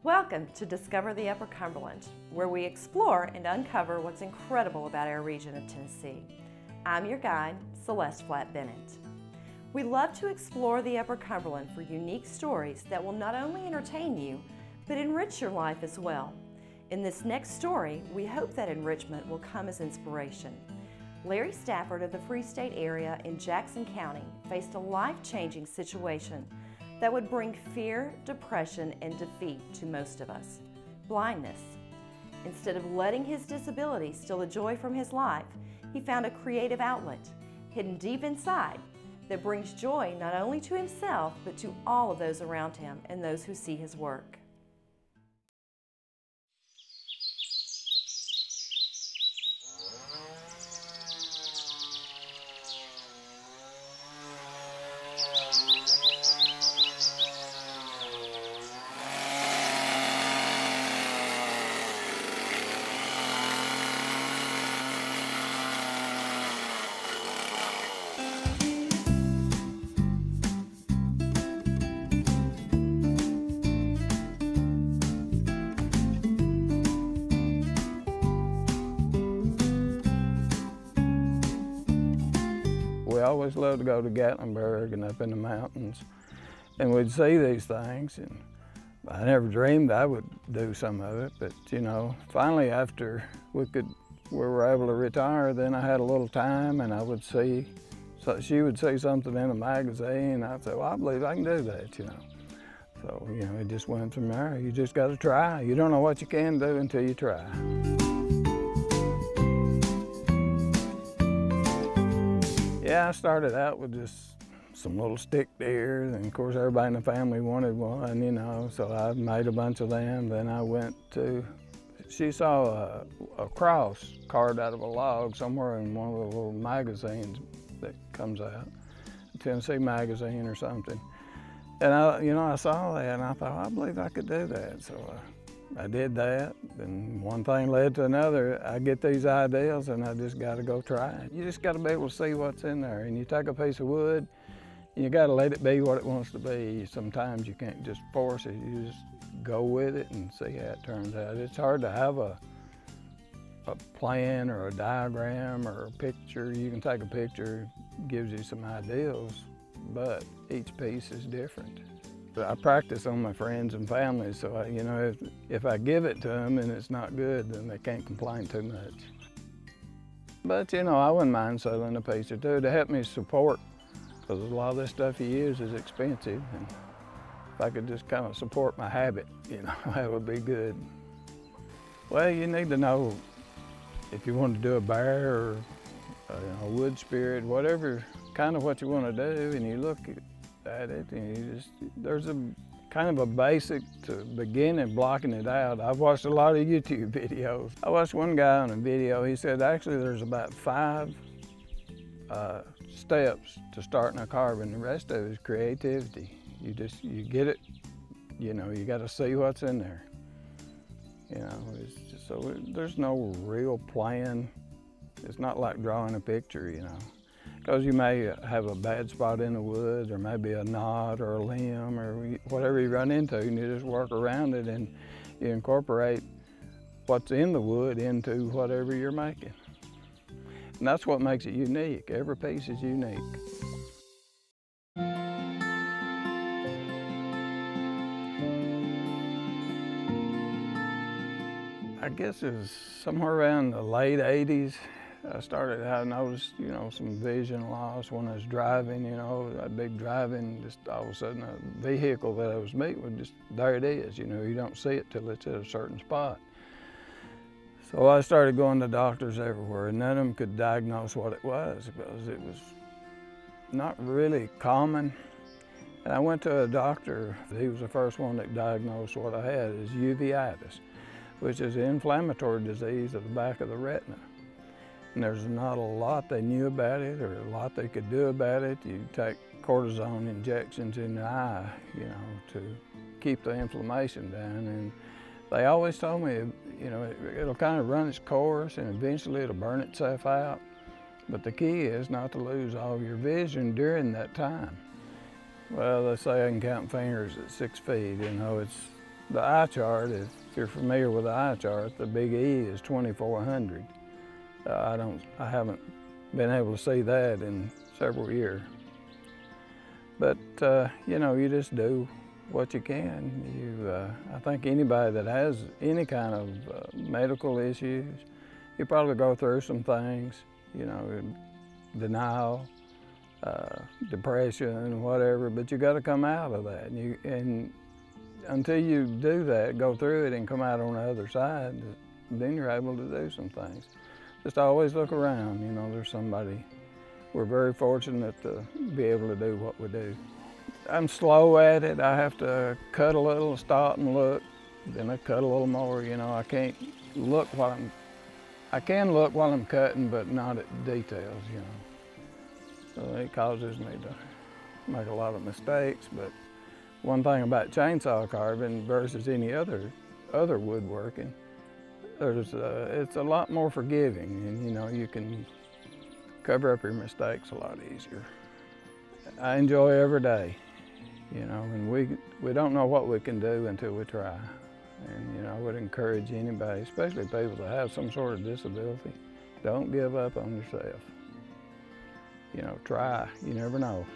Welcome to Discover the Upper Cumberland, where we explore and uncover what's incredible about our region of Tennessee. I'm your guide, Celeste Flatt Bennett. We love to explore the Upper Cumberland for unique stories that will not only entertain you, but enrich your life as well. In this next story, we hope that enrichment will come as inspiration. Larry Stafford of the Free State area in Jackson County faced a life-changing situation that would bring fear, depression, and defeat to most of us: blindness. Instead of letting his disability steal the joy from his life, he found a creative outlet, hidden deep inside, that brings joy not only to himself, but to all of those around him and those who see his work. We always loved to go to Gatlinburg and up in the mountains, and we'd see these things, and I never dreamed I would do some of it, but you know, finally after we were able to retire, then I had a little time and I would see, so she would see something in a magazine, and I'd say, well, I believe I can do that, you know. So, you know, it just went from there. You just got to try. You don't know what you can do until you try. Yeah, I started out with just some little stick deer, and of course everybody in the family wanted one, you know, so I made a bunch of them. Then I went to, she saw a cross carved out of a log somewhere in one of the little magazines that comes out, a Tennessee magazine or something. And I saw that and I thought, I believe I could do that. So I did that, and one thing led to another. I get these ideas and I just got to go try it. You just got to be able to see what's in there, and you take a piece of wood, you got to let it be what it wants to be. Sometimes you can't just force it, you just go with it and see how it turns out. It's hard to have a plan or a diagram or a picture. You can take a picture, gives you some ideas, but each piece is different. I practice on my friends and family, so if I give it to them and it's not good, then they can't complain too much. But you know, I wouldn't mind selling a piece or two to help me support, because a lot of this stuff you use is expensive, and if I could just kind of support my habit, you know, that would be good. Well, you need to know if you want to do a bear or a wood spirit, whatever kind of what you want to do, and you look at it, and there's a kind of a basic to begin and blocking it out. I've watched a lot of YouTube videos. I watched one guy on a video, he said actually there's about 5 steps to starting a carving. The rest of it is creativity. You get it, you know, you got to see what's in there. You know, there's no real plan. It's not like drawing a picture, you know. Because you may have a bad spot in the wood, or maybe a knot or a limb or whatever you run into, and you just work around it and you incorporate what's in the wood into whatever you're making. And that's what makes it unique. Every piece is unique. I guess it was somewhere around the late 80s. I noticed, you know, some vision loss when I was driving, you know. I'd be driving, just all of a sudden a vehicle that I was meeting with, just there it is, you know, you don't see it till it's at a certain spot. So I started going to doctors everywhere, and none of them could diagnose what it was, because it was not really common. And I went to a doctor. He was the first one that diagnosed what I had as uveitis, which is an inflammatory disease of the back of the retina. And there's not a lot they knew about it or a lot they could do about it. You take cortisone injections in the eye, you know, to keep the inflammation down. And they always told me, you know, it'll kind of run its course and eventually it'll burn itself out. But the key is not to lose all your vision during that time. Well, they say I can count fingers at 6 feet, you know, the eye chart, if you're familiar with the eye chart, the big E is 2400. I haven't been able to see that in several years. But you know, you just do what you can. I think anybody that has any kind of medical issues, you probably go through some things, you know, denial, depression, whatever, but you got to come out of that. And until you do that, go through it and come out on the other side, then you're able to do some things. Just always look around, you know, there's somebody. We're very fortunate to be able to do what we do. I'm slow at it. I have to cut a little, stop and look, then I cut a little more, you know. I can't look while I can look while I'm cutting, but not at details, you know. So it causes me to make a lot of mistakes, but one thing about chainsaw carving versus any other woodworking, it's a lot more forgiving, and you know, you can cover up your mistakes a lot easier. I enjoy every day, you know, and we don't know what we can do until we try. And you know, I would encourage anybody, especially people that have some sort of disability, don't give up on yourself. You know, try, you never know.